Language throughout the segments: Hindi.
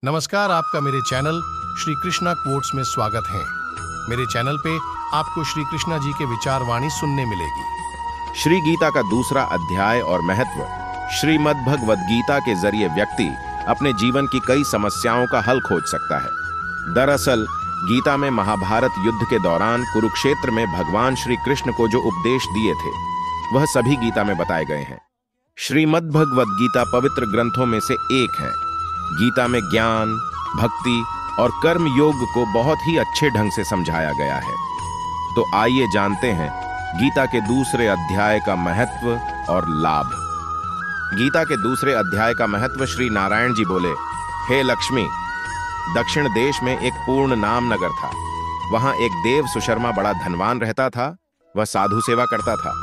नमस्कार, आपका मेरे चैनल श्री कृष्णा क्वोट्स में स्वागत है। मेरे चैनल पे आपको श्री कृष्णा जी के विचार वाणी सुनने मिलेगी। श्री गीता का दूसरा अध्याय और महत्व। श्रीमद् भगवद गीता के जरिए व्यक्ति अपने जीवन की कई समस्याओं का हल खोज सकता है। दरअसल गीता में महाभारत युद्ध के दौरान कुरुक्षेत्र में भगवान श्री कृष्ण को जो उपदेश दिए थे वह सभी गीता में बताए गए हैं। श्रीमद् भगवद गीता पवित्र ग्रंथों में से एक है। गीता में ज्ञान, भक्ति और कर्म योग को बहुत ही अच्छे ढंग से समझाया गया है। तो आइए जानते हैं गीता के दूसरे अध्याय का महत्व और लाभ। गीता के दूसरे अध्याय का महत्व। श्री नारायण जी बोले, हे लक्ष्मी, दक्षिण देश में एक पूर्ण नाम नगर था। वहां एक देव सुशर्मा बड़ा धनवान रहता था। वह साधु सेवा करता था।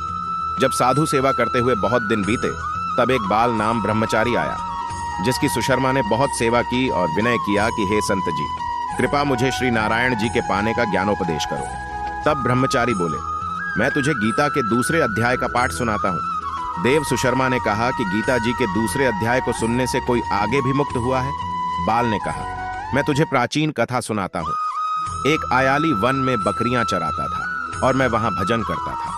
जब साधु सेवा करते हुए बहुत दिन बीते तब एक बाल नाम ब्रह्मचारी आया, जिसकी सुशर्मा ने बहुत सेवा की और विनय किया कि हे संत जी, कृपा मुझे श्री नारायण जी के पाने का ज्ञानोपदेश करो। तब ब्रह्मचारी बोले, मैं तुझे गीता के दूसरे अध्याय का पाठ सुनाता हूँ। देव सुशर्मा ने कहा कि गीता जी के दूसरे अध्याय को सुनने से कोई आगे भी मुक्त हुआ है? बाल ने कहा, मैं तुझे प्राचीन कथा सुनाता हूँ। एक आयाली वन में बकरियां चराता था और मैं वहां भजन करता था।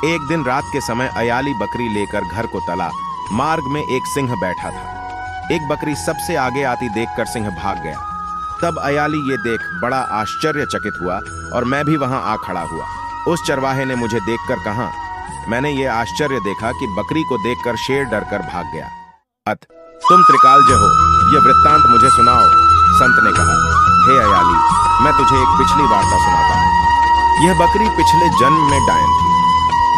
एक दिन रात के समय अयाली बकरी लेकर घर को तला। मार्ग में एक सिंह बैठा था। एक बकरी सबसे आगे आती देखकर सिंह भाग गया। तब अयाली ये देख बड़ा आश्चर्यचकित हुआ और मैं भी वहां आ खड़ा हुआ। उस चरवाहे ने मुझे देखकर कहा, मैंने ये आश्चर्य देखा कि बकरी को देखकर शेर डरकर भाग गया। तुम त्रिकालज्ञ हो, ये वृत्तांत मुझे सुनाओ। संत ने कहा, हे अयाली, मैं तुझे एक पिछली वार्ता सुनाता हूँ। यह बकरी पिछले जन्म में डायन थी।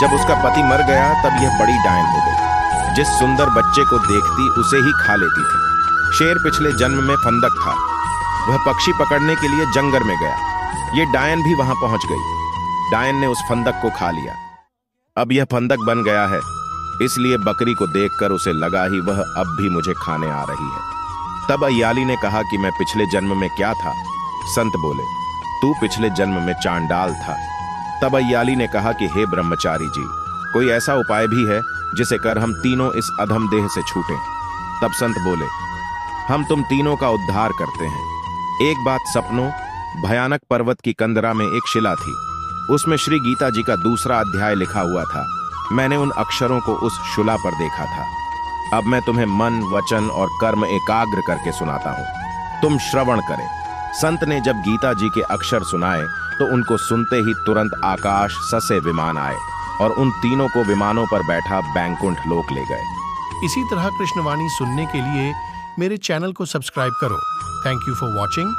जब उसका पति मर गया तब यह बड़ी डायन हो गई। जिस सुंदर बच्चे को देखती उसे ही खा लेती थी। शेर पिछले जन्म में फंदक था। वह पक्षी पकड़ने के लिए जंगल में गया। ये डायन भी वहां पहुंच गई। डायन ने उस फंदक को खा लिया। अब यह फंदक बन गया है, इसलिए बकरी को देखकर उसे लगा ही वह अब भी मुझे खाने आ रही है। तब अयाली ने कहा कि मैं पिछले जन्म में क्या था? संत बोले, तू पिछले जन्म में चांडाल था। तब अयाली ने कहा कि हे ब्रह्मचारी जी, कोई ऐसा उपाय भी है जिसे कर हम तीनों इस अधम देह से छूटें? तब संत बोले, हम तुम तीनों का उद्धार करते हैं। एक बात सपनों, भयानक पर्वत की कंदरा में एक शिला थी। उसमें श्री गीता जी का दूसरा अध्याय लिखा हुआ था। मैंने उन अक्षरों को उस शिला पर देखा था। अब मैं तुम्हें मन, वचन और कर्म एकाग्र करके सुनाता हूं। तुम श्रवण करें। संत ने जब गीता जी के अक्षर सुनाए तो उनको सुनते ही तुरंत आकाश ससे विमान आए और उन तीनों को विमानों पर बैठा बैंकुंठ लोक ले गए। इसी तरह कृष्णवाणी सुनने के लिए मेरे चैनल को सब्सक्राइब करो। Thank you for watching.